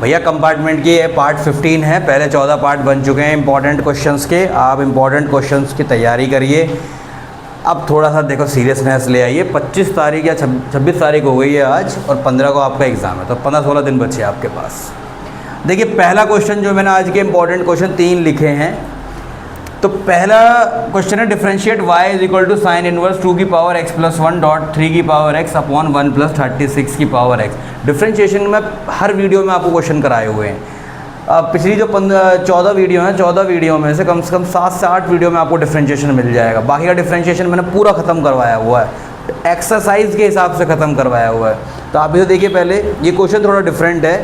भैया कंपार्टमेंट की ये पार्ट 15 है, पहले 14 पार्ट बन चुके हैं इंपॉर्टेंट क्वेश्चंस के। आप इंपॉर्टेंट क्वेश्चंस की तैयारी करिए। अब थोड़ा सा देखो सीरियसनेस ले आइए। 25 तारीख या 26 तारीख हो गई है आज, और 15 को आपका एग्ज़ाम है, तो 15-16 दिन बचे आपके पास। देखिए पहला क्वेश्चन जो मैंने आज के इंपॉर्टेंट क्वेश्चन 3 लिखे हैं, तो पहला क्वेश्चन है differentiate y is equal to sine inverse 2 की पावर x प्लस 1 डॉट 3 की पावर x अपॉन 1 प्लस 36 की पावर x। डिफरेंशिएशन में हर वीडियो में आपको क्वेश्चन कराए हुए हैं। पिछली जो 14 वीडियो हैं, 14 वीडियो में से कम 7 से 8 वीडियो में आपको डिफरेंशिएशन मिल जाएगा। बाकी का डिफरेंशिएशन मैंने पूरा ख़त्म करवाया हुआ है, एक्सरसाइज के हिसाब से ख़त्म करवाया हुआ है। तो आप इसे देखिए। पहले ये क्वेश्चन थोड़ा डिफरेंट है।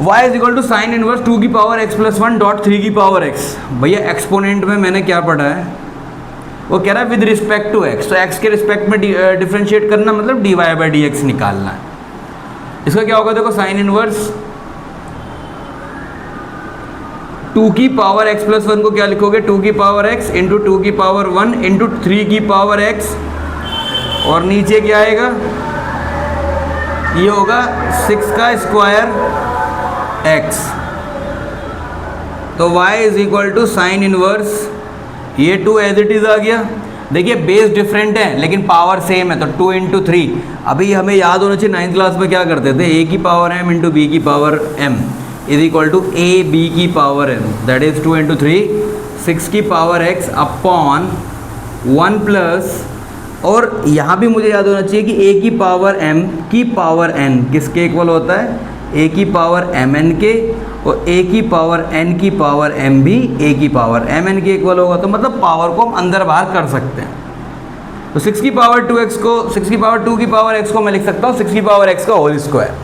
y is equal to sine inverse 2 की पावर x प्लस 1 डॉट 3 की पावर x। भैया एक्सपोनेंट में मैंने क्या पढ़ा है, वो कह रहा है विद रिस्पेक्ट टू x, तो x के रिस्पेक्ट में डिफरेंशिएट करना मतलब dy बाई dx निकालना है। इसका क्या होगा, देखो साइन इनवर्स 2 की पावर x प्लस 1 को क्या लिखोगे, 2 की पावर x इंटू 2 की पावर 1 इंटू 3 की पावर x, और नीचे क्या आएगा, ये होगा 6 का स्क्वायर x। तो y is equal to sine inverse, ये 2 एज इट इज़ आ गया। देखिए बेस डिफरेंट है लेकिन पावर सेम है, तो 2 इंटू 3। अभी हमें याद होना चाहिए 9th क्लास में क्या करते थे, a की पावर m इंटू b की power m is equal to a b की power m, that is 2 into 3 6 की पावर x अपॉन 1 प्लस, और यहाँ भी मुझे याद होना चाहिए कि a की पावर m की पावर n किसके इक्वल होता है, a की पावर mn के, और a की पावर n की पावर m भी a की पावर mn के इक्वल होगा। तो मतलब पावर को हम अंदर बाहर कर सकते हैं। तो 6 की पावर 2x को, 6 की पावर 2 की पावर x को मैं लिख सकता हूँ 6 की पावर x का होल स्क्वायर।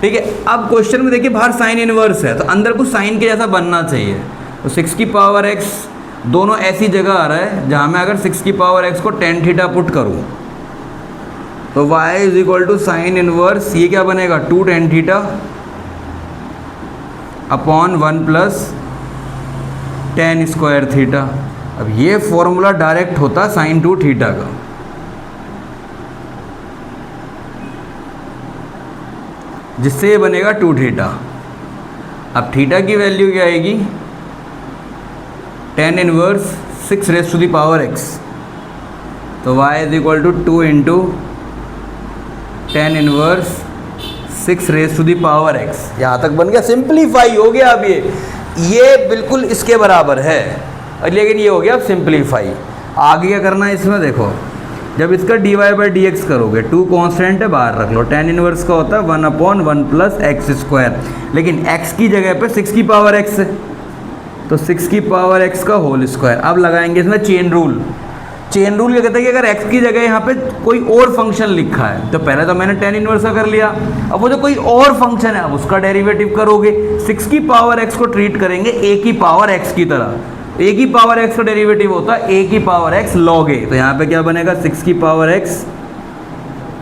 ठीक है। अब क्वेश्चन में देखिए बाहर साइन इनवर्स है, तो अंदर कुछ साइन के जैसा बनना चाहिए। तो 6 की पावर x दोनों ऐसी जगह आ रहा है जहाँ मैं अगर 6 की पावर x को tan थीटा पुट करूँ, तो y is equal to sine inverse, ये क्या बनेगा 2 tan theta upon 1 plus tan square theta. अब ये फॉर्मूला डायरेक्ट होता साइन 2 थीटा का। जिससे ये बनेगा 2 थीटा। अब थीटा की वैल्यू क्या आएगी, tan inverse 6 raise to the power x। तो y is equal to 2 into tan inverse 6 raise to the power x। यहाँ तक बन गया, सिंप्लीफाई हो गया। अब ये बिल्कुल इसके बराबर है, लेकिन ये हो गया अब सिंप्लीफाई। आगे क्या करना है इसमें, देखो जब इसका dy बाई dx करोगे, 2 कांस्टेंट है बाहर रख लो, tan इनवर्स का होता है 1 अपॉन 1 प्लस एक्स स्क्वायर, लेकिन x की जगह पे 6 की पावर x है, तो 6 की पावर x का होल स्क्वायर। अब लगाएंगे इसमें चेन रूल। चेन रूल ये कहता है कि अगर x की जगह यहाँ पे कोई और फंक्शन लिखा है, तो पहले तो मैंने tan इनवर्स का कर लिया, अब वो जो कोई और फंक्शन है अब उसका डेरिवेटिव करोगे। 6 की पावर x को ट्रीट करेंगे a की पावर x की तरह। a की पावर x का डेरिवेटिव होता है a की पावर x log a। तो यहाँ पे क्या बनेगा, 6 की पावर x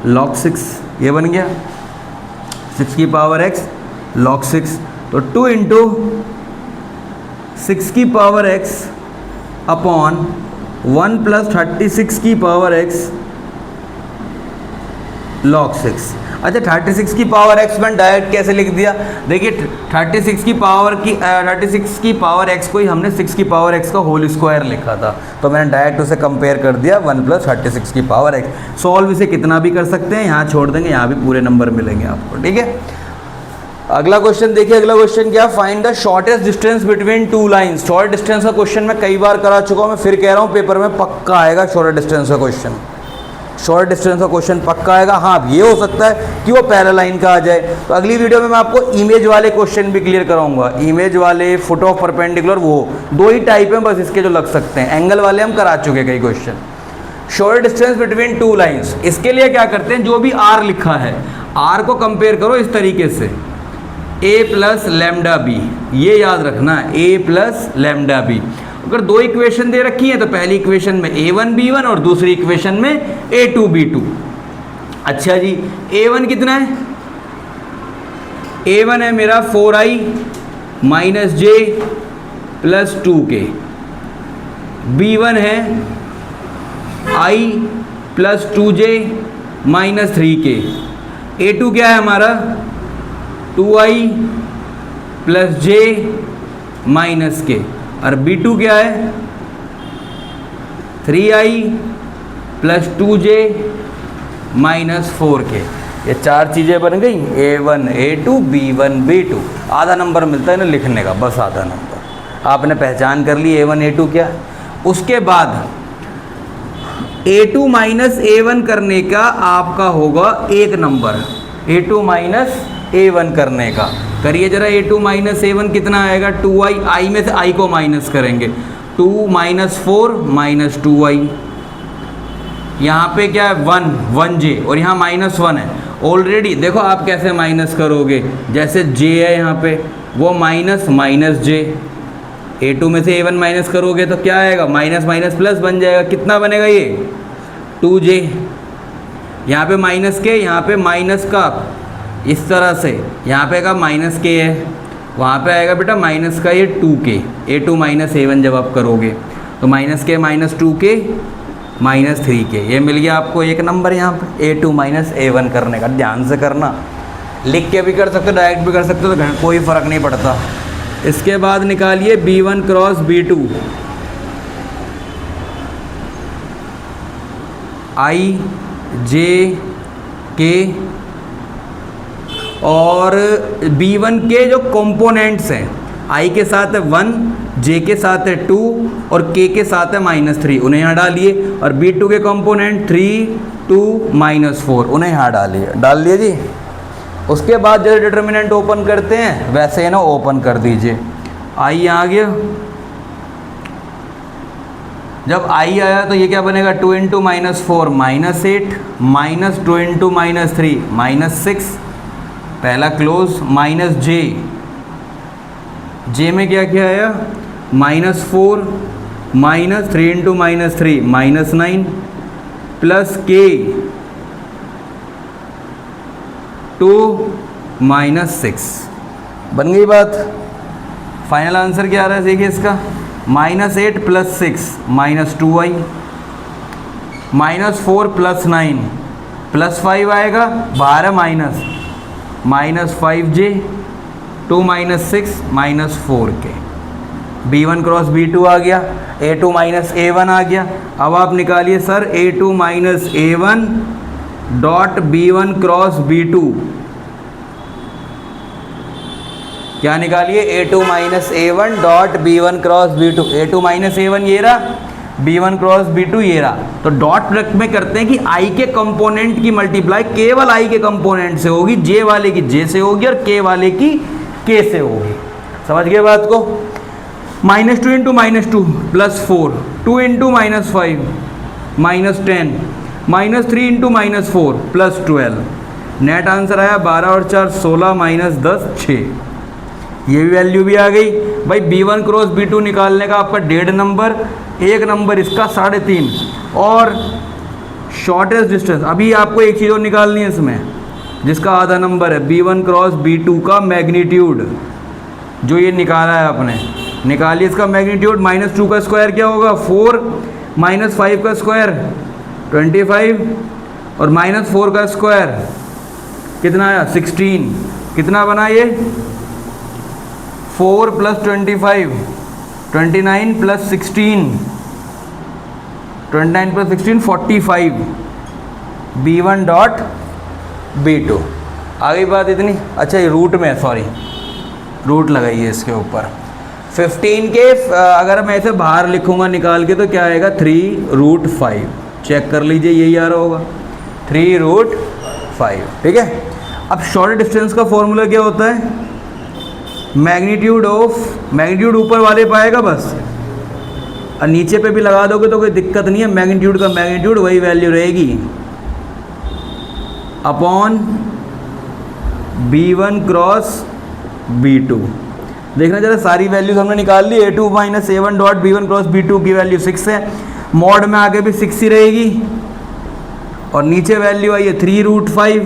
log 6, ये बन गया 6 की पावर x log 6। तो 2 इंटू 6 की पावर x अपॉन 1 प्लस 36 की पावर x log 6। अच्छा 36 की पावर x मैंने डायरेक्ट कैसे लिख दिया, देखिए 36 की पावर x को ही हमने 6 की पावर x का होल स्क्वायर लिखा था, तो मैंने डायरेक्ट उसे कंपेयर कर दिया 1 प्लस 36 की पावर x। सॉल्व इसे कितना भी कर सकते हैं, यहाँ छोड़ देंगे, यहाँ भी पूरे नंबर मिलेंगे आपको। ठीक है। अगला क्वेश्चन देखिए। अगला क्वेश्चन क्या, find the shortest distance between 2 lines. Short distance का क्वेश्चन मैं कई बार करा चुका हूँ, मैं फिर कह रहा हूँ पेपर में पक्का आएगा शॉर्ट डिस्टेंस का क्वेश्चन। शॉर्ट डिस्टेंस का क्वेश्चन पक्का आएगा। हाँ अब ये हो सकता है कि वो पैरेलल लाइन का आ जाए, तो अगली वीडियो में मैं आपको इमेज वाले क्वेश्चन भी क्लियर कराऊंगा। इमेज वाले, फुट ऑफ परपेंडिकुलर, वो 2 ही टाइप हैं बस इसके जो लग सकते हैं। एंगल वाले हम करा चुके कई question. Short distance between 2 lines, इसके लिए क्या करते हैं, जो भी r लिखा है r को कंपेयर करो इस तरीके से, a प्लस लैम्डा बी, ये याद रखना है a प्लस लैम्डा बी। अगर 2 इक्वेशन दे रखी है तो पहली इक्वेशन में a1 b1 और दूसरी इक्वेशन में a2 b2। अच्छा जी, a1 कितना है, a1 है मेरा 4i माइनस जे प्लस 2k, b1 है i plus 2j minus 3k, a2 क्या है हमारा 2i प्लस जे माइनस के, और B2 क्या है 3i plus 2j minus 4k। ये चार चीज़ें बन गई, A1 A2 B1 B2। आधा नंबर मिलता है ना लिखने का, बस आधा नंबर। आपने पहचान कर ली A1 A2 क्या। उसके बाद A2 माइनस A1 करने का आपका होगा एक नंबर, A2 माइनस A1 करने का। करिए जरा, A2 माइनस A1 कितना आएगा 2i, i में से i को माइनस करेंगे, 2 माइनस 4 माइनस 2i। यहाँ पे क्या है 1j और यहाँ -1 है। ऑलरेडी देखो आप कैसे माइनस करोगे, जैसे j है यहाँ पे वो माइनस j, A2 में से A1 माइनस करोगे तो क्या आएगा माइनस माइनस प्लस बन जाएगा। कितना बनेगा ये 2j, यहाँ पे माइनस के, यहाँ पे माइनस का, इस तरह से यहाँ पे का माइनस के है, वहाँ पे आएगा बेटा माइनस का ये 2k। A2 माइनस A1 जब आप करोगे तो माइनस के माइनस 2k माइनस 3k, ये मिल गया आपको एक नंबर यहाँ पे A2 माइनस A1 करने का। ध्यान से करना, लिख के भी कर सकते हो डायरेक्ट भी कर सकते हो, तो कोई फ़र्क नहीं पड़ता। इसके बाद निकालिए B1 cross B2, i j k, और B1 के जो कंपोनेंट्स हैं, i के साथ है 1, j के साथ है 2 और k के साथ है -3, उन्हें यहाँ डालिए। और B2 के कंपोनेंट 3, 2, -4, उन्हें यहाँ डालिए। डाल दिए जी। उसके बाद जैसे डिटर्मिनेंट ओपन करते हैं वैसे है ना ओपन कर दीजिए। i आ गया, जब i आया तो ये क्या बनेगा 2 × -4 -8, -2 × -3 -6, पहला क्लोज, j में क्या क्या आया -4, -3 × -3 -9, प्लस k 2 -6। बन गई बात। फाइनल आंसर क्या आ रहा है देखिए इसका, -8 + 6 -2i, -4 + 9 +5 आएगा, बाहर है -5j, 2 - 6 -4k। B1 cross B2 आ गया, A2 माइनस A1 आ गया। अब आप निकालिए sir A2 minus A1 dot B1 cross B2। क्या निकालिए A2 minus A1 dot B1 cross B2। A2 minus A1 ये रहा, B1 क्रॉस B2 ये रहा। तो डॉट प्रोडक्ट में करते हैं कि I के कंपोनेंट की मल्टीप्लाई केवल I के कंपोनेंट से होगी, J वाले की J से होगी और K वाले की K से होगी। समझ गए बात को। -2 × -2 +4, 2 × -5 -10, -3 × -4 +12। नेट आंसर आया 12 और 4 16 -10 6। ये भी वैल्यू भी आ गई भाई। B1 क्रॉस B2 निकालने का आपका 1.5 नंबर, एक नंबर इसका 3.5, और शॉर्टेस्ट डिस्टेंस अभी आपको एक चीज़ और निकालनी है इसमें, जिसका आधा नंबर है B1 क्रॉस B2 का मैग्नीट्यूड, जो ये निकाला है आपने। निकालिए इसका मैग्नीट्यूड। -2 का स्क्वायर क्या होगा 4, -5 का स्क्वायर 25 और -4 का स्क्वायर कितना आया 16। कितना बना ये 4 + 25 29 + 16 29 + 16 45 B1 डॉट B2। आ गई बात इतनी। अच्छा ये रूट में, सॉरी रूट लगाइए इसके ऊपर। 15 के अगर मैं इसे बाहर लिखूंगा निकाल के तो क्या आएगा 3√5। चेक कर लीजिए, यही आ रहा होगा 3√5। ठीक है। अब शॉर्ट डिस्टेंस का फॉर्मूला क्या होता है, मैग्नीट्यूड ऑफ, मैग्नीट्यूड ऊपर वाले पाएगा बस, और नीचे पे भी लगा दोगे तो कोई दिक्कत नहीं है। मैग्नीट्यूड का मैग्नीट्यूड वही वैल्यू रहेगी अपॉन B1 क्रॉस B2। देखना जरा सारी वैल्यूज हमने निकाल ली। A2 minus A1 dot B1 cross B2 की वैल्यू 6 है, मॉड में आगे भी 6 ही रहेगी, और नीचे वैल्यू आई है 3√5।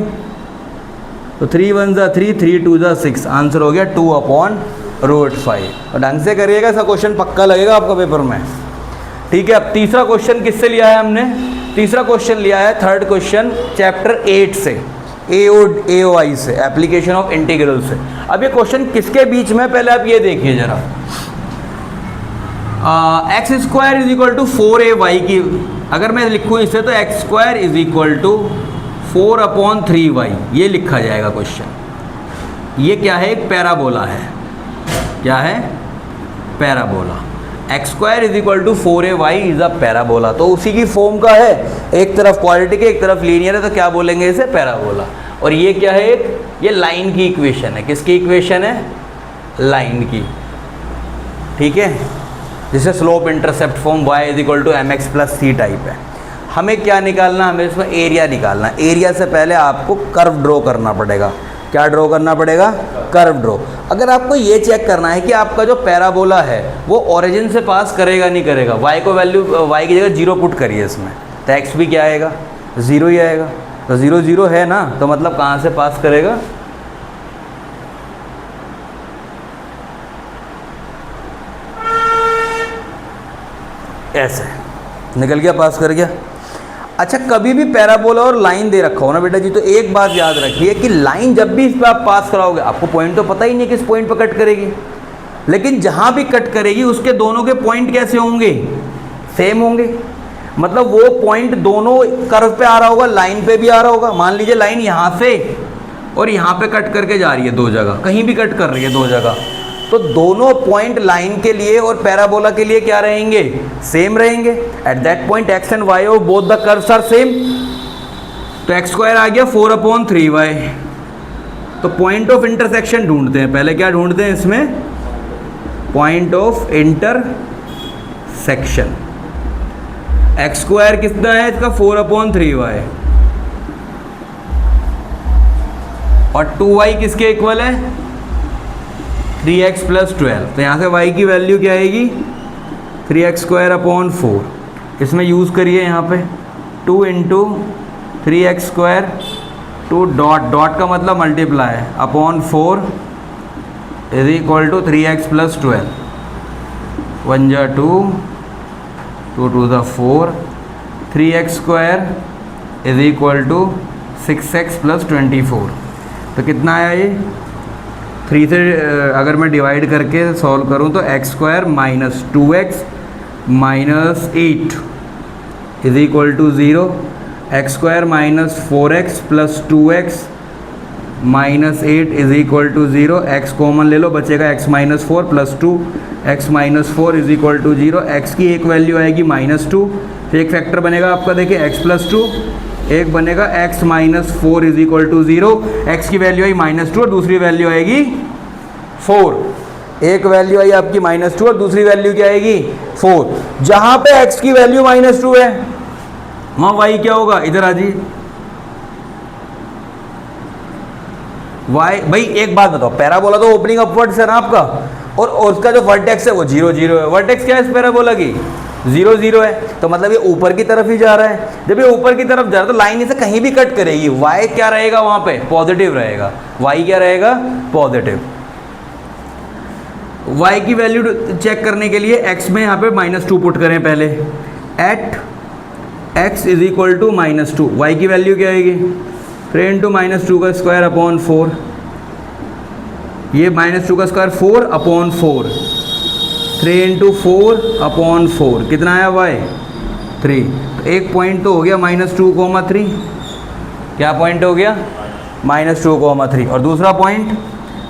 तो 3 × 1 = 3, 3 × 2 = 6। आंसर हो गया 2/√5। और ढंग से करिएगा, ऐसा क्वेश्चन पक्का लगेगा आपका पेपर में। ठीक है। अब तीसरा क्वेश्चन किससे लिया है हमने, तीसरा क्वेश्चन लिया है थर्ड क्वेश्चन चैप्टर 8 से। AOI से, एप्लीकेशन ऑफ इंटीग्रल से। अब ये क्वेश्चन किसके बीच में, पहले आप ये देखिए जरा, x square is equal to 4ay की अगर मैं लिखूँ इसे तो x square is equal to 4/3y, ये लिखा जाएगा क्वेश्चन। ये क्या है, एक पैराबोला है। क्या है, parabola. X square is equal to 4ay is a parabola, तो उसी की फॉर्म का है, एक तरफ क्वाड्रेटिक है एक तरफ लीनियर है, तो क्या बोलेंगे इसे, पैराबोला। और ये क्या है, ये लाइन की इक्वेशन है। किसकी इक्वेशन है, लाइन की, ठीक है, जिसे slope intercept form y is equal to mx plus c type है। हमें क्या निकालना, हमें इसमें एरिया निकालना। एरिया से पहले आपको कर्व ड्रॉ करना पड़ेगा। क्या ड्रॉ करना पड़ेगा, कर्व ड्रॉ। अगर आपको ये चेक करना है कि आपका जो पैराबोला है वो ओरिजिन से पास करेगा नहीं करेगा, y को वैल्यू y की जगह 0 पुट करिए इसमें, तो x भी क्या आएगा, 0 ही आएगा। तो 0 0 है ना, तो मतलब कहाँ से पास करेगा, ऐसे निकल गया, पास कर गया। अच्छा, कभी भी पैराबोला और लाइन दे रखा हो ना बेटा जी, तो एक बात याद रखिए कि लाइन जब भी इस पर आप पास कराओगे, आपको पॉइंट तो पता ही नहीं किस पॉइंट पर कट करेगी, लेकिन जहाँ भी कट करेगी उसके दोनों के पॉइंट कैसे होंगे, सेम होंगे। मतलब वो पॉइंट दोनों कर्व पे आ रहा होगा, लाइन पे भी आ रहा होगा। मान लीजिए लाइन यहाँ से और यहाँ पे कट करके जा रही है, दो जगह कहीं भी कट कर रही है, दो जगह, तो दोनों पॉइंट लाइन के लिए और पैराबोला के लिए क्या रहेंगे, सेम रहेंगे। At that point x and y of both the curves are same. तो एक्स स्क्वायर आ गया 4/3y। तो पॉइंट ऑफ इंटरसेक्शन ढूंढते हैं, पहले क्या ढूंढते हैं इसमें, point of intersection. X square कितना है इसका, 4/3y, और 2y किसके इक्वल है, 3x + 12। तो यहाँ से y की वैल्यू क्या आएगी, 3x²/4। इसमें यूज़ करिए यहाँ पे 2 × 3x², 2 डॉट का मतलब multiply upon 4 is equal to 3x + 12। 1 × 2, 2 × 2 = 4, 3x² is equal to 6x + 24। तो कितना आया ये, 3 से अगर मैं डिवाइड करके सॉल्व करूं तो x² - 2x - 8 is equal to 0, x² - 4x + 2x - 8 is equal to 0। x common ले लो, बचेगा x - 4 + 2, x - 4 is equal to 0। x की एक वैल्यू आएगी -2, फिर एक फैक्टर बनेगा आपका, देखिए x + 2, एक बनेगा x - 4 is equal to 0। x की वैल्यू आई -2 और दूसरी वैल्यू आएगी 4। एक वैल्यू आई आपकी -2 और दूसरी वैल्यू क्या आएगी, 4। जहां पे x की वैल्यू -2 है वहां y क्या होगा, इधर आ जी। y भाई एक बात बताओ, पैराबोला तो ओपनिंग अपवर्ड्स है ना आपका, और उसका जो वर्टेक्स है वो 0 0 है। वर्टेक्स क्या है इस पैराबोला की, 0 0 है, तो मतलब ये ऊपर की तरफ ही जा रहा है। जब ये ऊपर की तरफ जा रहा है तो लाइन इसे कहीं भी कट करेगी, y क्या रहेगा वहां पे, पॉजिटिव रहेगा। y क्या रहेगा, पॉजिटिव। y की वैल्यू चेक करने के लिए x में यहाँ पे -2 पुट करें पहले, at x is equal to -2, y की वैल्यू क्या आएगी, 3 × -2² / 4, ये -2 का स्क्वायर 4/4, 3 × 4/4 कितना आया y, 3। तो एक पॉइंट तो हो गया -2,3, क्या पॉइंट हो गया, -2,3। और दूसरा point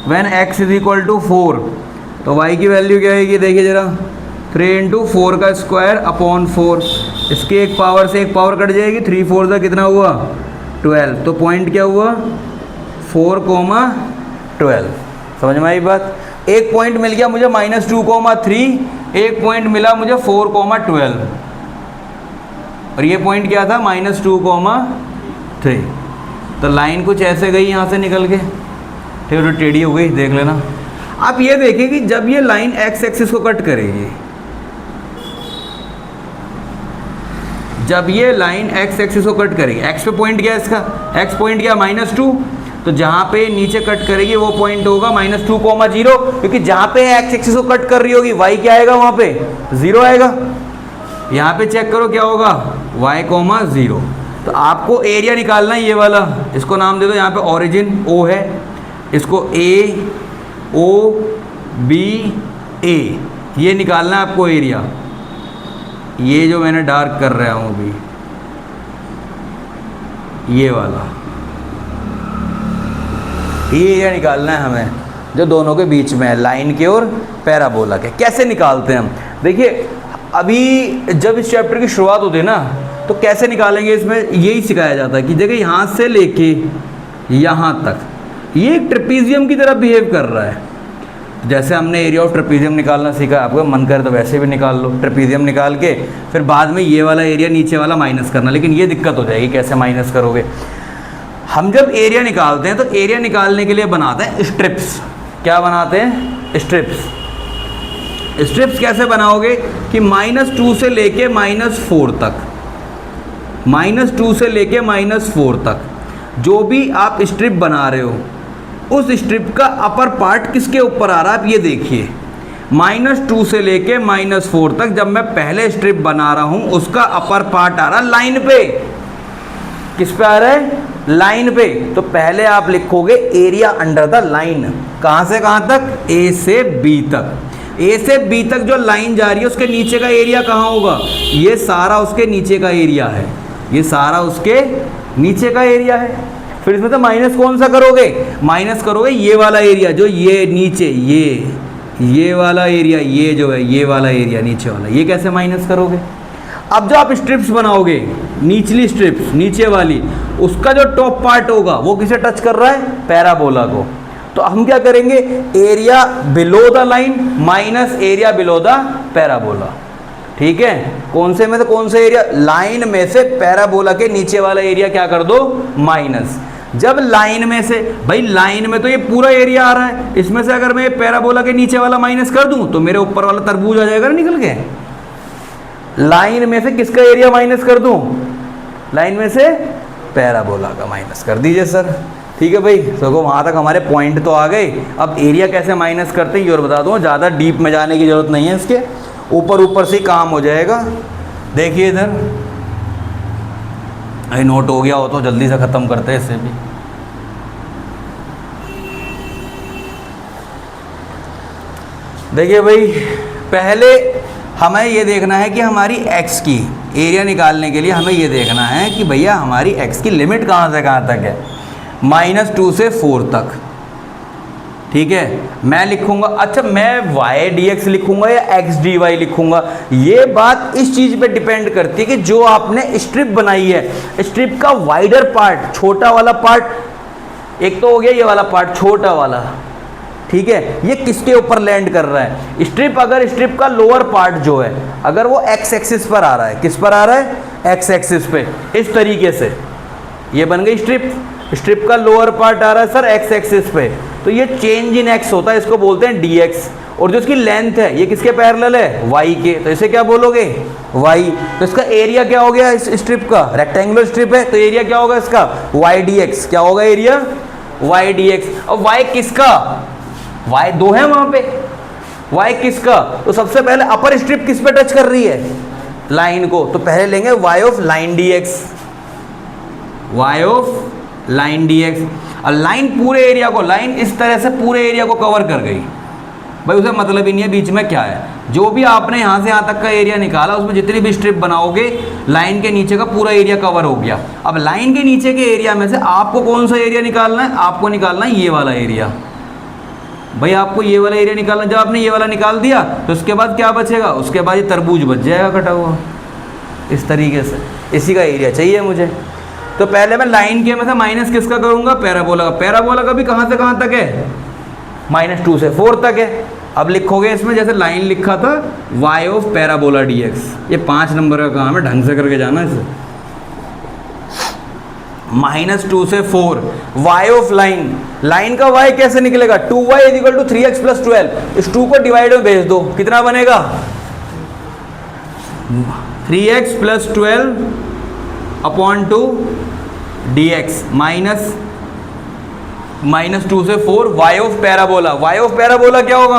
when x is equal to 4, तो y की वैल्यू क्या आएगी, देखिए जरा, 3 × 4² / 4, इसके एक पावर से एक पावर कट जाएगी, 3 4 का कितना हुआ, 12। तो पॉइंट क्या हुआ, 4,12। समझ में आई बात। एक पॉइंट मिल गया मुझे -2,3, एक पॉइंट मिला मुझे 4,12, और ये पॉइंट क्या था, -2,3। तो लाइन कुछ ऐसे गई यहाँ से निकल के, ठीक है, तो टेढ़ी हो गई, देख लेना। आप ये देखिए कि जब ये लाइन x एक्सिस को कट करेगी, जब ये लाइन x एक्सिस को कट करेगी, x पे पॉइंट क्या है इसका, x पॉइंट क्या, -2, तो जहाँ पे नीचे कट करेगी वो पॉइंट होगा -2,0, क्योंकि जहाँ पे x एक्सिस को कट कर रही होगी y क्या आएगा, वहाँ पे 0 आएगा। यहाँ पे चेक करो क्या होगा, y, 0। तो आपको एरिया निकालना है ये वाला, इसको नाम दे दो यहाँ पे ओरिजिन ओ है, इसको ए ओ बी ए, ये निकालना है आपको एरिया। ये जो मैंने डार्क कर रहा हूँ अभी, ये वाला, ये एरिया निकालना है हमें जो दोनों के बीच में है, लाइन के और पैराबोला के। कैसे निकालते हैं हम? देखिए अभी जब इस चैप्टर की शुरुआत होती है ना, तो कैसे निकालेंगे इसमें यही सिखाया जाता है कि देखिए यहाँ से लेके यहाँ तक ये एक ट्रेपीजियम की तरह बिहेव कर रहा है। जैसे हमने एरिया ऑफ ट्रेपीजियम निकालना सीखा, आपको मन करे तो वैसे भी निकाल लो, ट्रेपीजियम निकाल के फिर बाद में ये वाला एरिया नीचे वाला माइनस करना। लेकिन ये दिक्कत हो जाएगी, कैसे माइनस करोगे? हम जब एरिया निकालते हैं तो एरिया निकालने के लिए बनाते हैं स्ट्रिप्स। क्या बनाते हैं? स्ट्रिप्स। स्ट्रिप्स कैसे बनाओगे कि -2 से लेके -4 तक, -2 से लेके -4 तक जो भी आप स्ट्रिप बना रहे हो, उस स्ट्रिप का अपर पार्ट किसके ऊपर आ रहा है आप ये देखिए। -2 से लेके -4 तक जब मैं पहले स्ट्रिप बना रहा हूँ, उसका अपर पार्ट आ रहा है लाइन पे। किस पे आ रहा है? लाइन पे। तो पहले आप लिखोगे एरिया अंडर द लाइन। कहाँ से कहाँ तक? ए से बी तक। ए से बी तक जो लाइन जा रही है उसके नीचे का एरिया कहाँ होगा? ये सारा उसके नीचे का एरिया है, ये सारा उसके नीचे का एरिया है। फिर इसमें से माइनस कौन सा करोगे? माइनस करोगे ये वाला एरिया जो ये नीचे, ये वाला एरिया, ये जो है ये वाला एरिया नीचे वाला, ये कैसे माइनस करोगे? अब जो आप स्ट्रिप्स बनाओगे, निचली स्ट्रिप्स नीचे वाली, उसका जो टॉप पार्ट होगा वो किसे टच कर रहा है? पैराबोला को। तो हम क्या करेंगे? Area below the line minus area below the parabola. ठीक है, कौन से में से कौन सा एरिया? लाइन में से पैराबोला के नीचे वाला एरिया क्या कर दो? माइनस। जब लाइन में से, भाई लाइन में तो ये पूरा एरिया आ रहा है, इसमें से अगर मैं पैराबोला के नीचे वाला माइनस कर दूं तो मेरे ऊपर वाला तरबूज आ जाएगा निकल के। लाइन में से किसका एरिया माइनस कर दूं? लाइन में से पैराबोला का माइनस कर दीजिए सर। ठीक है भाई, तो वहाँ तक हमारे पॉइंट तो आ गए। अब एरिया कैसे माइनस करते हैं ये और बता दूँ, ज़्यादा डीप में जाने की ज़रूरत नहीं है, इसके ऊपर ऊपर से काम हो जाएगा। देखिए इधर, अरे नोट हो गया हो तो जल्दी से ख़त्म करते हैं इससे भी। देखिए भाई, पहले हमें ये देखना है कि हमारी x की एरिया निकालने के लिए हमें ये देखना है कि भैया हमारी x की लिमिट कहाँ से कहाँ तक है? -2 से 4 तक। ठीक है, मैं लिखूंगा, अच्छा मैं y dx लिखूंगा या x dy लिखूंगा, ये बात इस चीज़ पे डिपेंड करती है कि जो आपने स्ट्रिप बनाई है, स्ट्रिप का वाइडर पार्ट, छोटा वाला पार्ट, एक तो हो गया ये वाला पार्ट छोटा वाला, ठीक है, ये किसके ऊपर लैंड कर रहा है? स्ट्रिप, अगर स्ट्रिप का लोअर पार्ट जो है अगर वो x एक्सिस पर आ रहा है, किस पर आ रहा है? x एक्सिस पे। इस तरीके से ये बन गई स्ट्रिप। स्ट्रिप का लोअर पार्ट आ रहा है सर x एक्सिस पे, तो ये चेंज इन x होता है, इसको बोलते हैं dx। और जो इसकी लेंथ है ये किसके पैरेलल है? y के, तो इसे क्या बोलोगे? y। तो इसका एरिया क्या हो गया इस स्ट्रिप का? रेक्टेंगुलर स्ट्रिप है तो एरिया क्या होगा इसका? y dx। क्या होगा एरिया? y dx। और y किसका? y दो है वहां पे, y किसका? तो सबसे पहले अपर स्ट्रिप किस पे टच कर रही है? लाइन को, तो पहले लेंगे y of line dx, y of line dx। और लाइन पूरे एरिया को, लाइन इस तरह से पूरे एरिया को कवर कर गई भाई, उसे मतलब ही नहीं है बीच में क्या है। जो भी आपने यहाँ से यहाँ तक का एरिया निकाला, उसमें जितनी भी स्ट्रिप बनाओगे लाइन के नीचे का पूरा एरिया कवर हो गया। अब लाइन के नीचे के एरिया में से आपको कौन सा एरिया निकालना है? आपको निकालना है ये वाला एरिया। भाई आपको ये वाला एरिया निकालना, जब आपने ये वाला निकाल दिया तो उसके बाद क्या बचेगा? उसके बाद ये तरबूज बच जाएगा कटा हुआ, इस तरीके से। इसी का एरिया चाहिए मुझे। तो पहले मैं लाइन के में से माइनस किसका करूँगा? पैराबोला का। पैराबोला का भी कहाँ से कहाँ तक है? -2 से 4 तक है। अब लिखोगे इसमें जैसे लाइन लिखा था y ऑफ पैराबोला dx, ये 5 नंबर का काम है, ढंग से करके जाना इसे। -2 से 4 y ऑफ लाइन, लाइन का y कैसे निकलेगा? 2y = 3x + 12। इस 2 को डिवाइड में भेज दो, कितना बनेगा? 3x + 12/2 dx -2 से 4 y of parabola. y of parabola क्या होगा?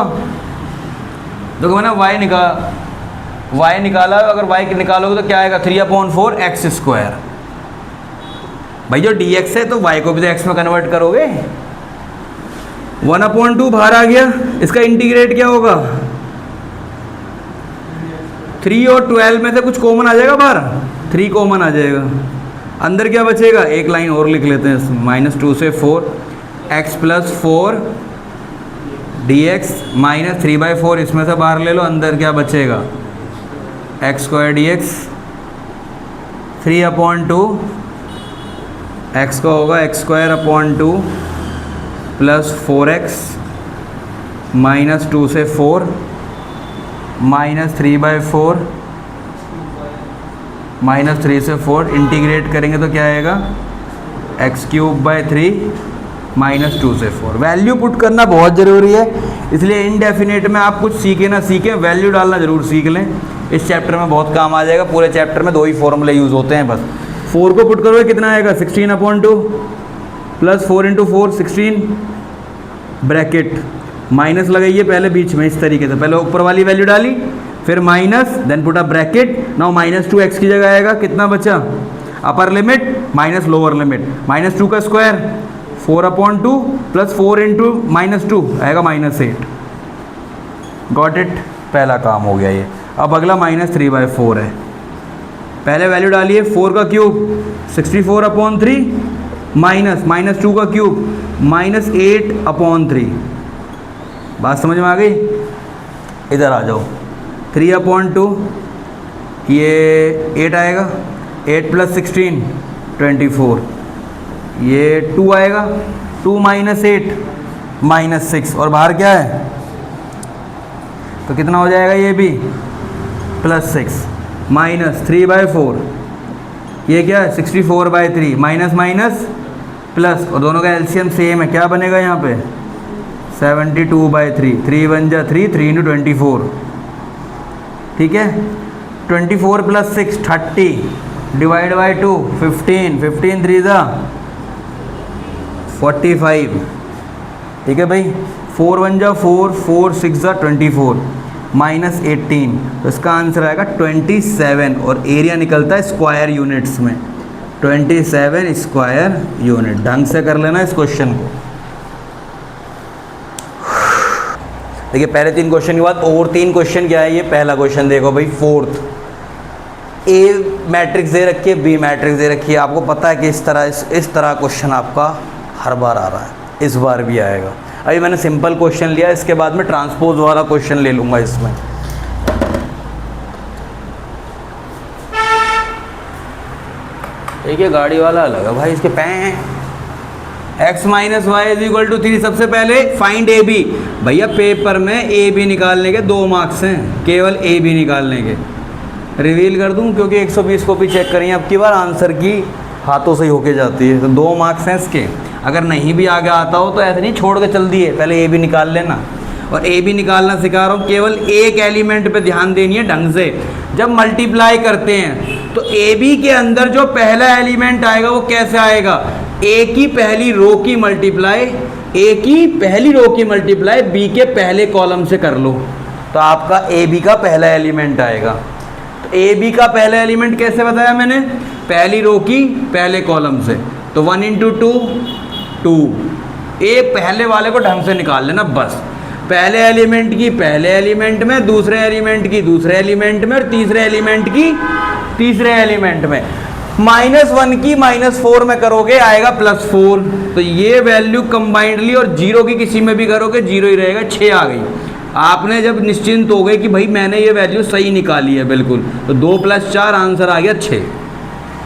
देखो मैंने y निकाला, अगर y निकालोगे तो क्या आएगा? 3/4 x²। भाई जो dx है तो y को भी तो x में कन्वर्ट करोगे। 1/2 बाहर आ गया, इसका इंटीग्रेट क्या होगा, 3 और 12 में से कुछ कॉमन आ जाएगा बाहर, 3 कॉमन आ जाएगा। अंदर क्या बचेगा, एक लाइन और लिख लेते हैं इसमें, -2 से 4 x + 4 dx -3/4 इसमें से बाहर ले लो, अंदर क्या बचेगा x² dx 3/2 x का होगा x²/2 + 4x -2 से 4 -3/4 -3 से 4 इंटीग्रेट करेंगे तो क्या आएगा x³/3 -2 से 4। वैल्यू पुट करना बहुत ज़रूरी है, इसलिए इनडेफिनेट में आप कुछ सीखें ना सीखें, वैल्यू डालना ज़रूर सीख लें। इस चैप्टर में बहुत काम आ जाएगा, पूरे चैप्टर में 2 ही फॉर्मूले यूज़ होते हैं बस। 4 को पुट करोगे कितना आएगा 16/2 + 4 × 4 16 ब्रैकेट माइनस लगाइए पहले बीच में इस तरीके से, पहले ऊपर वाली वैल्यू डाली फिर minus then put a bracket. Now -2x की जगह आएगा कितना बचा, upper limit minus lower limit, -2 का स्क्वायर 4/2 + 4 × -2 आएगा -8। गॉट इट, पहला काम हो गया ये। अब अगला -3/4 है, पहले वैल्यू डालिए 4 का क्यूब 64/3 -2 का क्यूब -8/3। बात समझ में आ गई, इधर आ जाओ 3/2 ये 8 आएगा, 8 + 16 24, ये 2 आएगा, 2 - 8 -6 और बाहर क्या है तो कितना हो जाएगा ये भी +6 -3/4 ये क्या है 64/3 माइनस प्लस और दोनों का एलसीएम सेम है, क्या बनेगा यहाँ पे 72/3 3 × 1 = 3 3 × 24 ठीक है। 24 + 6 30 / 2 15 15 3 = 45 ठीक है भाई। 4 × 1 = 4 4 6 = 24 -18 तो इसका आंसर आएगा 27 और एरिया निकलता है स्क्वायर यूनिट्स में, 27 स्क्वायर यूनिट। ढंग से कर लेना इस क्वेश्चन को। देखिए पहले 3 क्वेश्चन के बाद और 3 क्वेश्चन क्या है, ये पहला क्वेश्चन देखो भाई, 4th ए मैट्रिक्स दे रखी है, बी मैट्रिक्स दे रखी है। आपको पता है कि इस तरह क्वेश्चन आपका हर बार आ रहा है, इस बार भी आएगा। अभी मैंने सिंपल क्वेश्चन लिया, इसके बाद में ट्रांसपोज वाला क्वेश्चन ले लूँगा इसमें। देखिए गाड़ी वाला अलग है भाई, इसके x - y = 3। सबसे पहले फाइंड ए बी। भैया पेपर में ए बी निकालने के 2 मार्क्स हैं, केवल ए बी निकालने के। रिवील कर दूं क्योंकि 120 कॉपी चेक करिए, अब की बार आंसर की हाथों से ही होके जाती है, तो 2 मार्क्स हैं इसके। अगर नहीं भी आगे आता हो तो ऐसे नहीं छोड़ के चल दिए, पहले ए बी निकाल लेना। और ए बी निकालना सिखा रहा हूँ, केवल एक एलिमेंट पे ध्यान देनी है ढंग से। जब मल्टीप्लाई करते हैं तो ए बी के अंदर जो पहला एलिमेंट आएगा वो कैसे आएगा, ए की पहली रो की मल्टीप्लाई बी के पहले कॉलम से कर लो, तो आपका ए बी का पहला एलिमेंट आएगा। तो ए बी का पहला एलिमेंट कैसे बताया मैंने, पहली रो की पहले कॉलम से, तो 1 × 2 2। ए पहले वाले को ढंग से निकाल लेना बस, पहले एलिमेंट की पहले एलिमेंट में, दूसरे एलिमेंट की दूसरे एलिमेंट में और तीसरे एलिमेंट की तीसरे एलिमेंट में। -1 की -4 में करोगे आएगा +4, तो ये वैल्यू कंबाइंडली और 0 की किसी में भी करोगे 0 ही रहेगा। 6 आ गई। आपने जब निश्चिंत हो गए कि भाई मैंने ये वैल्यू सही निकाली है बिल्कुल, तो 2 + 4 आंसर आ गया 6।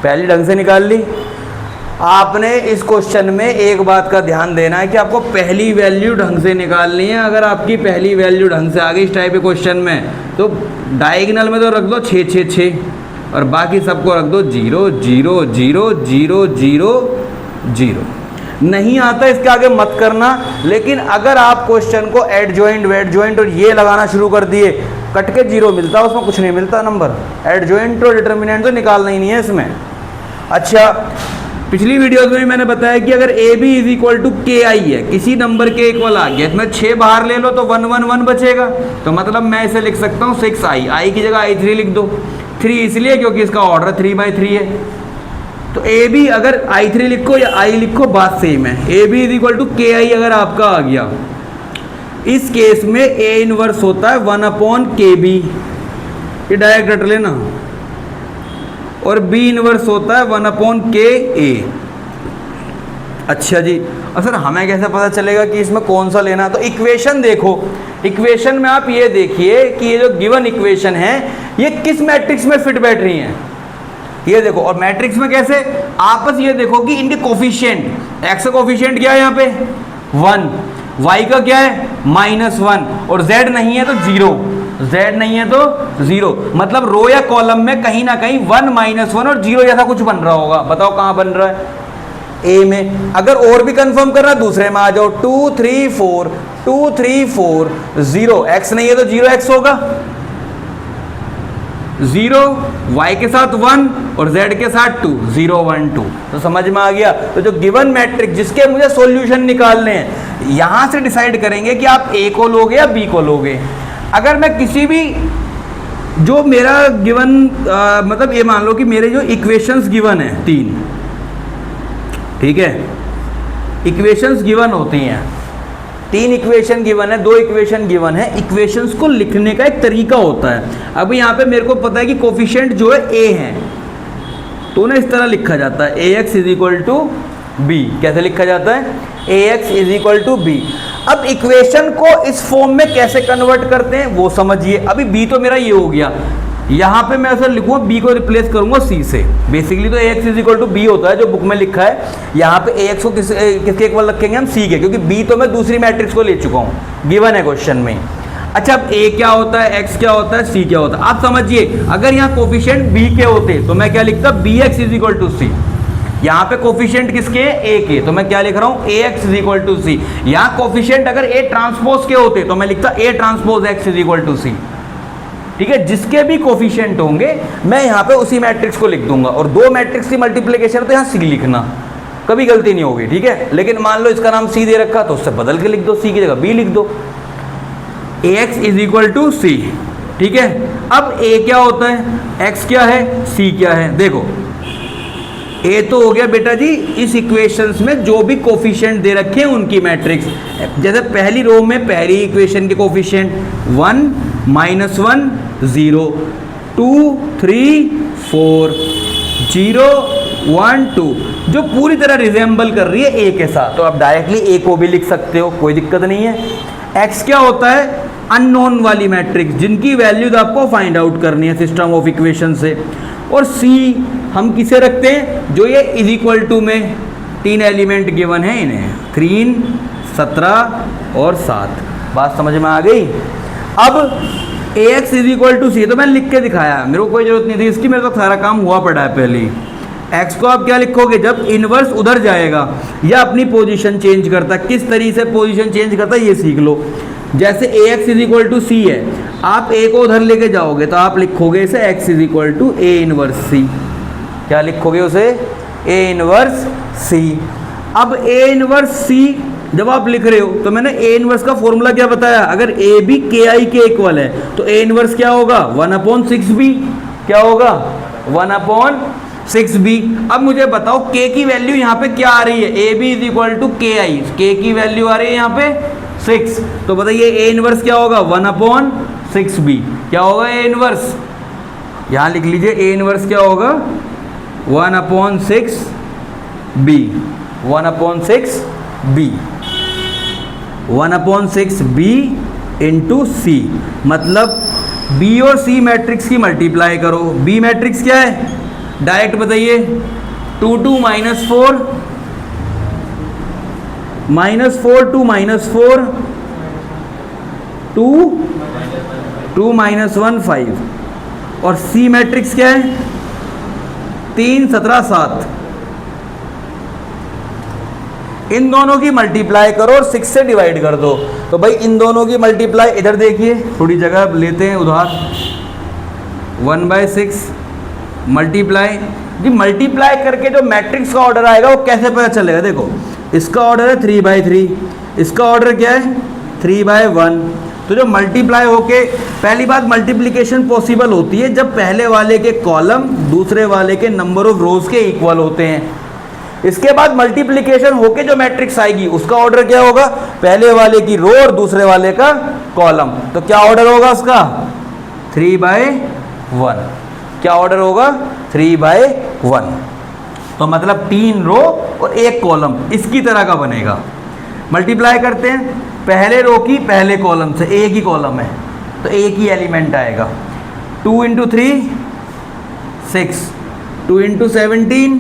पहली ढंग से निकाल ली। आपने इस क्वेश्चन में एक बात का ध्यान देना है कि आपको पहली वैल्यू ढंग से निकालनी है। अगर आपकी पहली वैल्यू ढंग से आ गई इस टाइप के क्वेश्चन में, तो डायगोनल में तो रख दो 6 6 6 और बाकी सबको रख दो 0 0 0 0 0 0। नहीं आता इसके आगे मत करना। लेकिन अगर आप क्वेश्चन को एडजॉइंट वेडजॉइंट और ये लगाना शुरू कर दिए, कट के 0 मिलता, उसमें कुछ नहीं मिलता नंबर। एडजॉइंट और डिटर्मिनेंट तो निकालना ही नहीं है इसमें। अच्छा, पिछली वीडियोस में भी मैंने बताया कि अगर ए बी = KI है, किसी नंबर के इक्वल आ गया, इसमें 6 बाहर ले लो तो 1 1 1 बचेगा। तो मतलब मैं इसे लिख सकता हूँ 6i, i की जगह i3 लिख दो। 3 इसलिए क्योंकि इसका ऑर्डर 3/3 है। तो ए बी अगर I3 लिखो या I लिखो बात सेम है। A B is equal to K I अगर आपका आ गया, इस केस में ए इनवर्स होता है 1/KB, ये डायरेक्ट रट लेना, और बी इनवर्स होता है 1/KA। अच्छा जी, और सर हमें कैसे पता चलेगा कि इसमें कौन सा लेना? तो इक्वेशन देखो, इक्वेशन में आप ये देखिए कि ये जो गिवन इक्वेशन है ये किस मैट्रिक्स में फिट बैठ रही हैं, ये देखो। और मैट्रिक्स में कैसे? आप बस ये देखो कि इनके कोफिशिएंट, x का कोफिशिएंट क्या है यहाँ पे 1, y का क्या है -1, और z नहीं है तो 0, z नहीं है तो 0, मतलब रो या कॉलम में कहीं ना कहीं 1 -1 और 0 जैसा कुछ बन रहा होगा। बताओ कहाँ बन रहा है? ए में। अगर और भी कंफर्म करना दूसरे में आ जाओ, 2 3 4 2 3 4 0, x नहीं है तो 0x होगा, 0 y के साथ 1 और z के साथ 2, 0 1 2। तो समझ में आ गया? तो जो गिवन मैट्रिक्स जिसके मुझे सॉल्यूशन निकालने हैं, यहां से डिसाइड करेंगे कि आप a को लोगे या b को लोगे। अगर मैं किसी भी जो मेरा गिवन मतलब ये मान लो कि मेरे जो इक्वेशंस गिवन है 3, ठीक है, इक्वेशंस गिवन होती हैं, 3 इक्वेशन गिवन है, 2 इक्वेशन गिवन है। इक्वेशंस को लिखने का एक तरीका होता है। अब यहाँ पे मेरे को पता है कि कोफिशिएंट जो है a है, तो ना इस तरह लिखा जाता है ax is equal to b। कैसे लिखा जाता है? ax is equal to b। अब इक्वेशन को इस फॉर्म में कैसे कन्वर्ट करते हैं वो समझिए। अभी b तो मेरा ये हो गया, यहाँ पे मैं ऐसा लिखूंगा b को रिप्लेस करूंगा c से। बेसिकली तो ax is equal to b होता है जो बुक में लिखा है। यहाँ पे ax को किसके इक्वल रखेंगे हम? c के, क्योंकि b तो मैं दूसरी मैट्रिक्स को ले चुका हूँ, गिवन है क्वेश्चन में। अच्छा, अब a क्या होता है, x क्या होता है, c क्या होता है? आप समझिए, अगर यहाँ कोफिशिएंट b के होते तो मैं क्या लिखता? bx is equal to c। यहाँ पे कोफिशिएंट किसके हैं? a के, तो मैं क्या लिख रहा हूँ? ax is equal to c। यहाँ कोफिशिएंट अगर a ट्रांसपोज के होते तो मैं लिखता a transpose x is equal to c। ठीक है, जिसके भी कोफिशिएंट होंगे मैं यहाँ पे उसी मैट्रिक्स को लिख दूंगा। और 2 मैट्रिक्स की मल्टीप्लिकेशन तो यहाँ सी लिखना, कभी गलती नहीं होगी, ठीक है। लेकिन मान लो इसका नाम सी दे रखा तो उससे बदल के लिख दो, सी की जगह बी लिख दो, ax इज इक्वल टू सी। ठीक है, अब a क्या होता है, x क्या है, c क्या है? देखो a तो हो गया बेटा जी इस इक्वेशंस में जो भी कोफिशिएंट दे रखे हैं उनकी मैट्रिक्स। जैसे पहली रो में पहली इक्वेशन के कोफिशिएंट 1 -1 0 2 3 4 0 1 2, जो पूरी तरह रिजेंबल कर रही है a के साथ। तो आप डायरेक्टली a को भी लिख सकते हो, कोई दिक्कत नहीं है। x क्या होता है? अननोन वाली मैट्रिक्स जिनकी वैल्यूज आपको फाइंड आउट करनी है सिस्टम ऑफ इक्वेशन से। और c हम किसे रखते हैं? जो ये इज इक्वल टू में 3 एलिमेंट गिवन है इन्हें, 3 17 और 7। बात समझ में आ गई? अब ax इज इक्वल टू सी तो मैंने लिख के दिखाया, मेरे को कोई जरूरत नहीं थी इसकी, मेरे को सारा काम हुआ पड़ा है पहले ही। x को आप क्या लिखोगे? जब इनवर्स उधर जाएगा या अपनी पोजीशन चेंज करता है, किस तरीके से पोजीशन चेंज करता है ये सीख लो। जैसे ax इज इक्वल टू सी है, आप a को उधर लेके जाओगे तो आप लिखोगे इसे x is equal to a inverse C. क्या लिखोगे उसे? a inverse C. अब a इनवर्स सी जब आप लिख रहे हो तो मैंने a इनवर्स का फॉर्मूला क्या बताया? अगर a भी ki के इक्वल है तो a इनवर्स क्या होगा? 1/6b। क्या होगा? 1/6b। अब मुझे बताओ k की वैल्यू यहाँ पे क्या आ रही है? ab is equal to ki, k की वैल्यू आ रही है यहाँ पे 6, तो बताइए a इनवर्स क्या होगा? 1/6b। क्या होगा a इनवर्स? यहाँ लिख लीजिए a इनवर्स क्या होगा? 1/6b। 1/6b 1/6b इंटू सी, मतलब b और c मैट्रिक्स की मल्टीप्लाई करो। b मैट्रिक्स क्या है? डायरेक्ट बताइए, 2 2 -4 -4 2 -4 2 2 -1 5। और c मैट्रिक्स क्या है? 3 17 7। इन दोनों की मल्टीप्लाई करो और 6 से डिवाइड कर दो। तो भाई इन दोनों की मल्टीप्लाई इधर देखिए, थोड़ी जगह लेते हैं उधार। 1/6 मल्टीप्लाई जी, मल्टीप्लाई करके जो मैट्रिक्स का ऑर्डर आएगा वो कैसे पता चलेगा? देखो इसका ऑर्डर है 3/3, इसका ऑर्डर क्या है? 3/1। तो जो मल्टीप्लाई होके, पहली बात मल्टीप्लिकेशन पॉसिबल होती है जब पहले वाले के कॉलम दूसरे वाले के नंबर ऑफ रोज के इक्वल होते हैं। इसके बाद मल्टीप्लिकेशन होके जो मैट्रिक्स आएगी उसका ऑर्डर क्या होगा, पहले वाले की रो और दूसरे वाले का कॉलम। तो क्या ऑर्डर होगा उसका, 3/1। क्या ऑर्डर होगा, 3/1। तो मतलब 3 रो और 1 कॉलम इसकी तरह का बनेगा। मल्टीप्लाई करते हैं पहले रो की पहले कॉलम से, एक ही कॉलम है तो एक ही एलिमेंट आएगा। 2 × 3 6, 2 × 17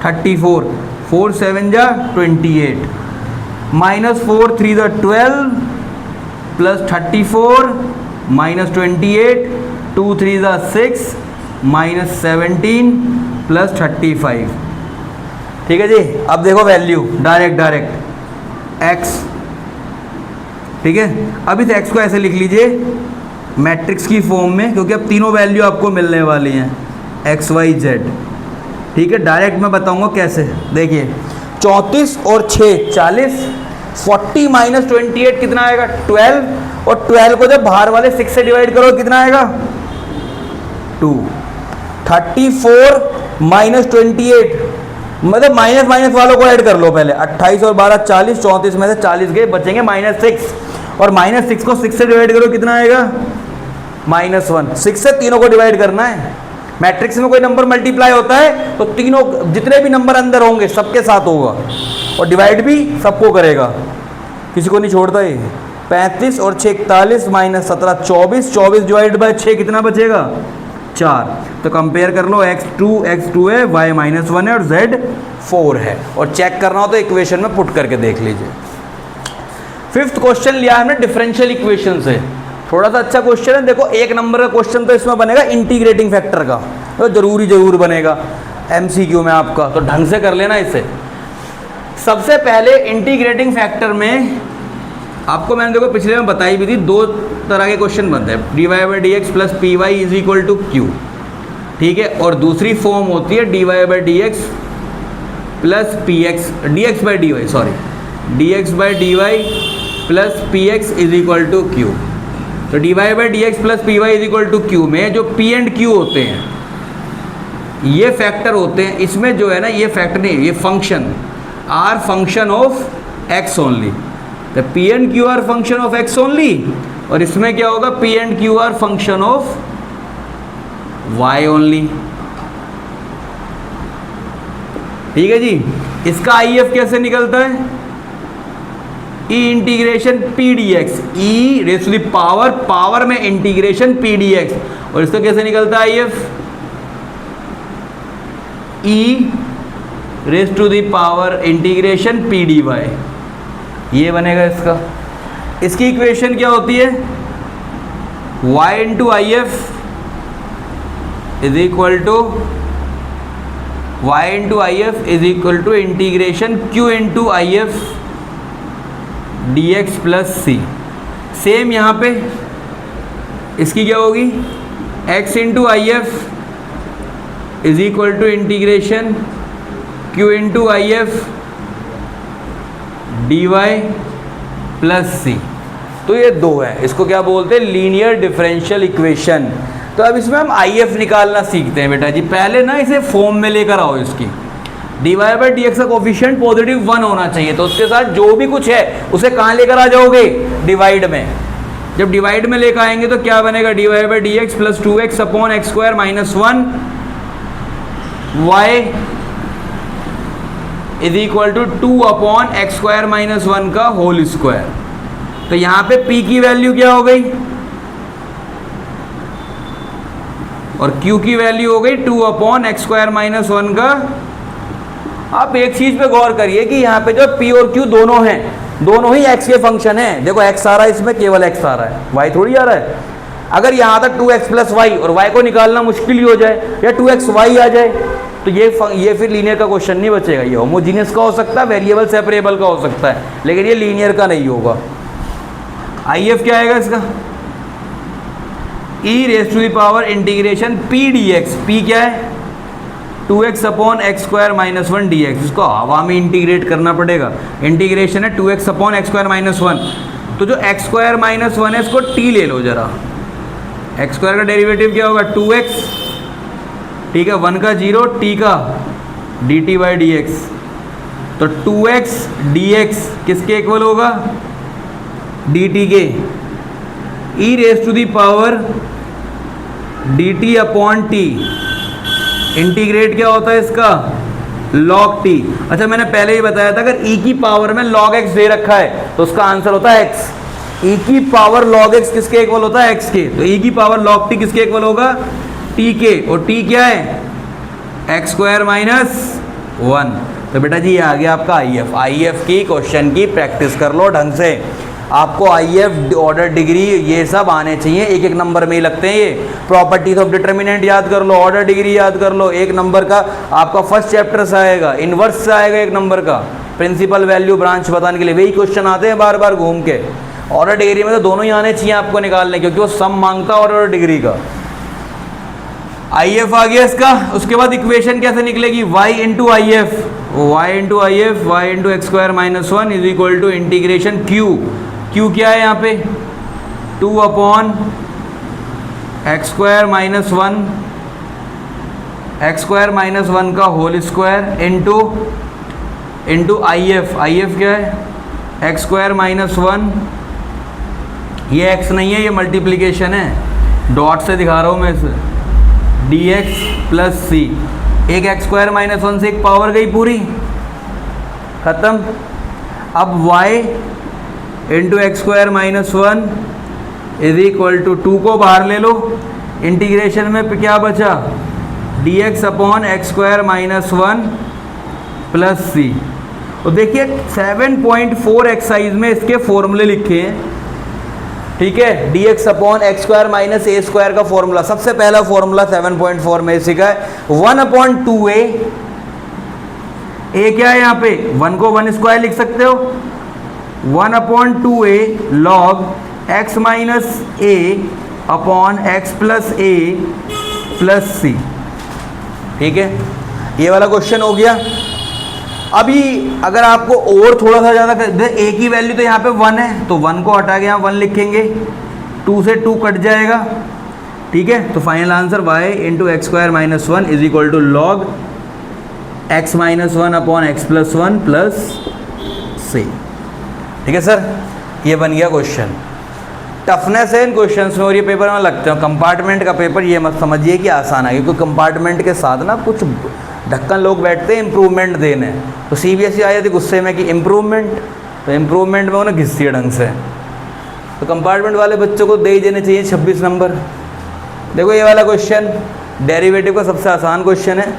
34, 4 7 जा 28, -4 3 जा 12 प्लस 34 -28, 2 3 जा 6 -17 प्लस 35। ठीक है जी। अब देखो वैल्यू डायरेक्ट x, ठीक है। अब इस x को ऐसे लिख लीजिए मैट्रिक्स की फॉर्म में, क्योंकि अब तीनों वैल्यू आपको मिलने वाली हैं x y z। ठीक है, डायरेक्ट मैं बताऊंगा कैसे। देखिए 34 और 6 40, 40 - 28 कितना आएगा 12, और 12 को जब बाहर वाले 6 से डिवाइड करो कितना आएगा 2। 34 - 28 मतलब माइनस माइनस वालों को ऐड कर लो पहले। 28 और 12 40, 34 में से 40 गए, बचेंगे -6, और -6 को 6 से डिवाइड करो कितना आएगा -1। 6 से तीनों को डिवाइड करना है। मैट्रिक्स में कोई नंबर मल्टीप्लाई होता है तो तीनों जितने भी नंबर अंदर होंगे सबके साथ होगा, और डिवाइड भी सबको करेगा, किसी को नहीं छोड़ता ये। 35 और 6 41 -17 24, 24 डिवाइड बाय 6 कितना बचेगा 4। तो कंपेयर कर लो x2 है, y -1 है और z 4 है, और चेक करना हो तो इक्वेशन में पुट करके देख लीजिए। 5th क्वेश्चन लिया है हमने डिफरेंशियल इक्वेशन से। थोड़ा सा अच्छा क्वेश्चन है। देखो 1 नंबर का क्वेश्चन तो इसमें बनेगा इंटीग्रेटिंग फैक्टर का, तो जरूर बनेगा MCQ में आपका, तो ढंग से कर लेना इसे। सबसे पहले इंटीग्रेटिंग फैक्टर में आपको मैंने देखो पिछले में बताई भी थी, 2 तरह के क्वेश्चन बनते हैं, dy/dx + py = q। ठीक है, और दूसरी फॉर्म होती है dy/dx + px dx/dy + px = q। तो dy/dx + py = q में जो p एंड q होते हैं ये फैक्टर होते हैं। इसमें जो है ना ये फैक्टर नहीं, ये function are function of x only. तो p and q are function of x only, और इसमें क्या होगा p and q are function of y only. ठीक है जी। इसका IF कैसे निकलता है, e integration p dx, e power में इंटीग्रेशन p dx, और इसका कैसे निकलता है IF, e power integration p dy। ये बनेगा इसका। इसकी इक्वेशन क्या होती है, y × IF = integration q × IF dx + c। Same यहाँ पे इसकी क्या होगी, x × IF = integration q × IF dy + c। तो ये 2 है, इसको क्या बोलते हैं लीनियर डिफरेंशियल इक्वेशन। तो अब इसमें हम IF निकालना सीखते हैं बेटा जी। पहले ना इसे फॉर्म में लेकर आओ इसकी। dy/dx का कोफिशिएंट +1 होना चाहिए, तो उसके साथ जो भी कुछ है उसे कहाँ लेकर आ जाओगे, डिवाइड में। जब डिवाइड में लेकर आएंगे तो क्या बनेगा, dy/dx + 2x / x² - 1 y = 2 / x² - 1 का होल स्क्वायर। तो यहाँ पे p की वैल्यू क्या हो गई और q की वैल्यू हो गई 2 / x² - 1 का। आप एक चीज पे गौर करिए कि यहाँ पे जो p और q दोनों हैं, दोनों ही x के फंक्शन हैं। देखो x आ रहा है, इसमें केवल x आ रहा है, y थोड़ी आ रहा है। अगर यहाँ तक 2x + y और y को निकालना मुश्किल ही हो जाए, या 2xy आ जाए, तो ये फिर लीनियर का क्वेश्चन नहीं बचेगा। ये होमोजीनियस का हो सकता है, वेरिएबल सेपरेबल का हो सकता है, लेकिन ये लीनियर का नहीं होगा। IF क्या आएगा इसका, e integration p dx। p क्या है 2x / x² - 1 dx। इसको हवा में इंटीग्रेट करना पड़ेगा। इंटीग्रेशन है 2x / x² - 1, तो जो एक्स स्क्वायर माइनस वन है इसको टी ले लो जरा। एक्स स्क्वायर का डेरिवेटिव क्या होगा 2x, ठीक है, 1 का 0, टी का dt बाई डी एक्स। तो 2x dx किसके इक्वल होगा, dt के, e raise to the power dt upon t। Integrate क्या होता है इसका, log t। अच्छा मैंने पहले ही बताया था अगर e की पावर में log x दे रखा है तो उसका आंसर होता है x। e की पावर log x किसके इक्वल होता है, x के। तो e की पावर log t किसके इक्वल होगा, t के। और t क्या है, एक्स स्क्वायर माइनस 1। तो बेटा जी ये आ गया आपका IF। IF की क्वेश्चन की प्रैक्टिस कर लो ढंग से। आपको IF ऑर्डर डिग्री ये सब आने चाहिए, एक एक नंबर में ही लगते हैं ये। प्रॉपर्टीज ऑफ डिटर्मिनेंट याद कर लो, ऑर्डर डिग्री याद कर लो। एक नंबर का आपका फर्स्ट चैप्टर से आएगा, इनवर्स से आएगा एक नंबर का, प्रिंसिपल वैल्यू ब्रांच बताने के लिए वही क्वेश्चन आते हैं बार बार घूम के। ऑर्डर डिग्री में तो दोनों ही आने चाहिए आपको निकालने, क्योंकि वो सम मांगता है ऑर्डर डिग्री का। IF आ गया इसका। उसके बाद इक्वेशन कैसे निकलेगी, y into I F, y into I F, y into x square minus 1 is equal to integration q क्या है यहाँ पे 2 upon x square minus 1, x square minus 1 का whole square into I F क्या है x square minus 1। ये x नहीं है, ये मल्टीप्लीकेशन है, डॉट से दिखा रहा हूँ मैं इसे, dx प्लस सी। एक एक्स स्क्वायर माइनस 1 से एक पावर गई पूरी, खत्म। अब y into x square minus 1 is equal to 2 को बाहर ले लो, इंटीग्रेशन में क्या बचा dx upon x square minus 1 plus C. तो देखिए 7.4 एक्सरसाइज में इसके फॉर्मूले लिखे हैं, ठीक है। dx upon x square minus A square का फॉर्मूला, सबसे पहला फॉर्मूला 7.4 में सीखा है 1 अपॉन 2a। ए क्या है यहाँ पे, 1 को 1 स्क्वायर लिख सकते हो, 1 upon 2a log x minus A upon x plus A plus C, ठीक है। ये वाला क्वेश्चन हो गया। अभी अगर आपको और थोड़ा सा ज़्यादा a की वैल्यू तो यहाँ पे 1 है, तो 1 को हटा के यहाँ 1 लिखेंगे, 2 से 2 कट जाएगा, ठीक है। तो final answer y into x square minus 1 is equal to log x minus 1 upon x plus 1 plus C, ठीक है सर। ये बन गया क्वेश्चन। टफनेस है इन क्वेश्चंस में और ये पेपर में लगते हैं। कंपार्टमेंट का पेपर ये मत समझिए कि आसान है, क्योंकि कंपार्टमेंट के साथ ना कुछ ढक्कन लोग बैठते हैं इम्प्रूवमेंट देने। तो CBSE आ जाती गुस्से में कि इम्प्रूवमेंट, तो इम्प्रूवमेंट में उन्हें घिसती है ढंग से। तो कंपार्टमेंट वाले बच्चों को दे ही देने चाहिए 26 नंबर। देखो ये वाला क्वेश्चन डेरिवेटिव का सबसे आसान क्वेश्चन है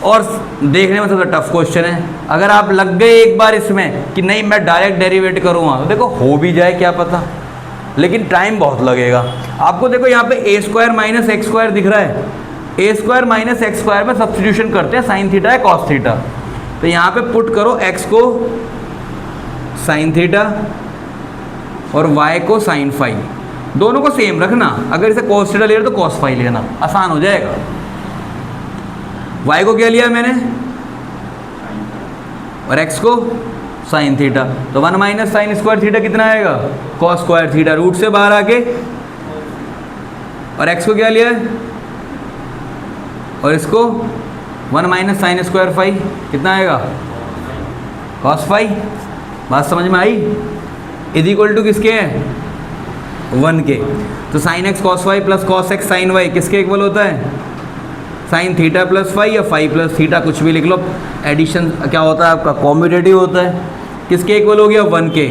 और देखने में सबसे टफ क्वेश्चन है। अगर आप लग गए एक बार इसमें कि नहीं मैं डायरेक्ट डेरिवेट करूँगा, तो देखो हो भी जाए क्या पता, लेकिन टाइम बहुत लगेगा आपको। देखो यहाँ पे ए स्क्वायर माइनस एक्स स्क्वायर दिख रहा है, ए स्क्वायर माइनस एक्स स्क्वायर में सब्स्टिट्यूशन करते हैं, साइन थीटा है कॉस थीटा। तो यहाँ पे पुट करो x को साइन थीटा और y को साइन फाई, दोनों को सेम रखना। अगर इसे कॉस थीटा ले रहे तो कॉस फाई लेना, आसान हो जाएगा। y को क्या लिया मैंने और x को साइन थीटा, तो 1 माइनस साइन स्क्वायर थीटा कितना आएगा कॉस स्क्वायर थीटा, रूट से बाहर आके। और x को क्या लिया है और इसको 1 माइनस साइन स्क्वायर फाई कितना आएगा कॉस फाई। बात समझ में आई। इज इक्वल टू किसके हैं 1 के। तो sine x cos y plus cos x sine y किसके इक्वल होता है साइन थीटा प्लस फाई या फाई प्लस थीटा, कुछ भी लिख लो। एडिशन क्या होता है आपका कॉम्यूटेटिव होता है। किसके इक्वल हो गया 1 के।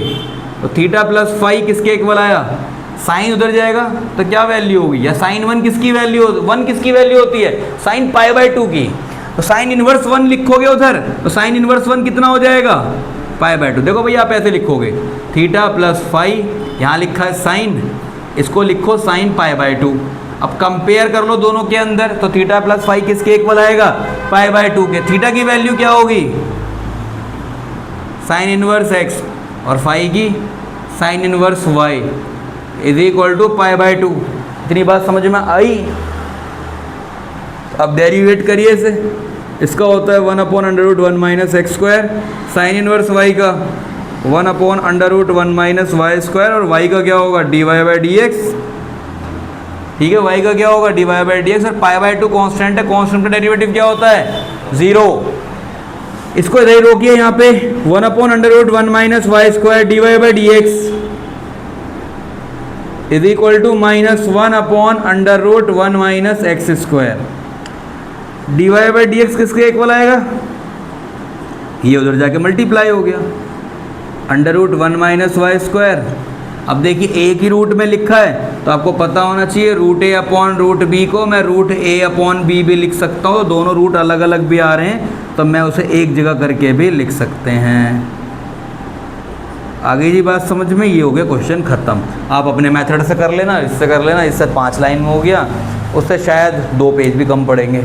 तो थीटा प्लस फाई किसके इक्वल आया, साइन उधर जाएगा तो क्या वैल्यू होगी, या साइन 1 किसकी वैल्यू 1 किसकी वैल्यू होती है साइन पाई बाई 2 की। तो साइन इनवर्स 1 लिखोगे उधर, तो साइन इनवर्स 1 कितना हो जाएगा पाई बाई 2। देखो भैया आप ऐसे लिखोगे थीटा प्लस फाई, यहाँ लिखा है साइन, इसको लिखो साइन पाई बाई 2। अब कंपेयर कर लो दोनों के अंदर, तो थीटा प्लस फाई किसके इक्वल आएगा पाई बाई 2 के। थीटा की वैल्यू क्या होगी साइन इनवर्स एक्स और फाई की sine inverse y is equal to pi by 2। इतनी बात समझ में आई। अब डेरिवेट करिए इसे, इसका होता है 1 upon under root 1 minus x square sine inverse y का 1/√1 माइनस वाई स्क्वायर, और y का क्या होगा dy/dx। ठीक है, y का क्या होगा dy/dx, और π/2 कांस्टेंट है, कांस्टेंट का डेरिवेटिव क्या होता है 0। इसको इधर ही रोकिए यहाँ पे 1/√1 minus y square dy/dx is equal to -1/√1 minus x square. dy/dx किसके इक्वल आएगा, ये उधर जाके मल्टीप्लाई हो गया √1 माइनस वाई स्क्वायर। अब देखिए एक ही रूट में लिखा है तो आपको पता होना चाहिए √a/√b को मैं √a/b भी लिख सकता हूँ। दोनों रूट अलग अलग भी आ रहे हैं तो मैं उसे एक जगह करके भी लिख सकते हैं। आगे जी बात समझ में, ये हो गया क्वेश्चन ख़त्म। आप अपने मेथड से कर लेना, इससे कर लेना, इससे 5 लाइन में हो गया, उससे शायद 2 पेज भी कम पड़ेंगे।